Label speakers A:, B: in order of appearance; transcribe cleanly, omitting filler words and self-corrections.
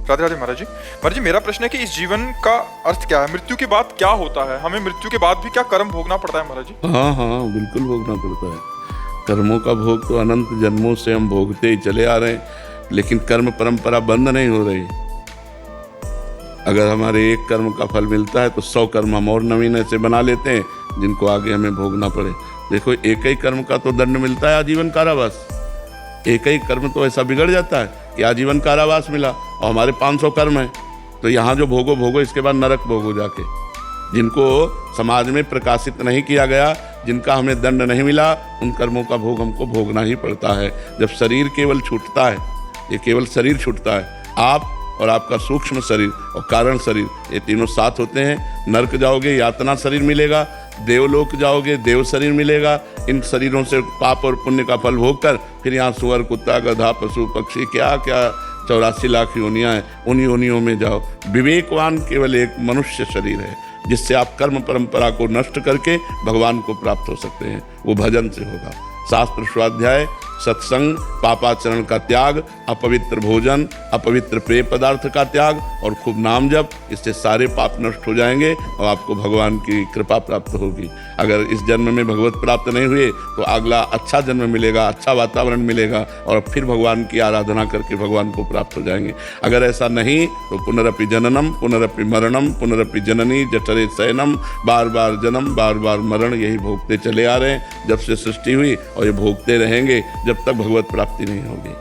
A: राधे राधे महाराज जी। महाराज जी, मेरा प्रश्न है कि इस जीवन का अर्थ क्या है? मृत्यु के बाद क्या होता है? हमें मृत्यु के बाद भी क्या कर्म भोगना पड़ता है महाराज जी?
B: हाँ हाँ, बिल्कुल भोगना पड़ता है। कर्मों का भोग तो अनंत जन्मों से हम भोगते ही चले आ रहे हैं, लेकिन कर्म परंपरा बंद नहीं हो रही। अगर हमारे एक कर्म का फल मिलता है तो 100 कर्म हम और नवीन से बना लेते हैं, जिनको आगे हमें भोगना पड़े। देखो, एक ही कर्म का तो दंड मिलता है आजीवन कारावास। एक ही कर्म तो ऐसा बिगड़ जाता है कि आजीवन कारावास मिला, और हमारे 500 कर्म हैं, तो यहाँ जो भोगो भोगो, इसके बाद नरक भोगो जाके। जिनको समाज में प्रकाशित नहीं किया गया, जिनका हमें दंड नहीं मिला, उन कर्मों का भोग हमको भोगना ही पड़ता है। जब शरीर केवल छूटता है, ये केवल शरीर छूटता है, आप और आपका सूक्ष्म शरीर और कारण शरीर, ये तीनों साथ होते हैं। नरक जाओगे, यातना शरीर मिलेगा, देवलोक जाओगे, देव शरीर मिलेगा। इन शरीरों से पाप और पुण्य का फल भोग कर फिर यहाँ सुअर, कुत्ता, गधा, पशु, पक्षी, क्या क्या 84 लाख योनियाँ हैं, उन योनियों में जाओ। विवेकवान केवल एक मनुष्य शरीर है, जिससे आप कर्म परंपरा को नष्ट करके भगवान को प्राप्त हो सकते हैं। वो भजन से होगा। शास्त्र स्वाध्याय, सत्संग, पापाचरण का त्याग, अपवित्र भोजन, अपवित्र पेय पदार्थ का त्याग और खूब नाम जप, इससे सारे पाप नष्ट हो जाएंगे और आपको भगवान की कृपा प्राप्त होगी। अगर इस जन्म में भगवत प्राप्त नहीं हुए तो अगला अच्छा जन्म मिलेगा, अच्छा वातावरण मिलेगा, और फिर भगवान की आराधना करके भगवान को प्राप्त हो जाएंगे। अगर ऐसा नहीं तो पुनरपि जननम, पुनरपि मरणम, पुनरपि जननी जठरे शयनम, बार बार जन्म, बार बार मरण, यही भोगते चले आ रहे हैं जब से सृष्टि हुई, और ये भोगते रहेंगे जब तक भगवत प्राप्ति नहीं होगी।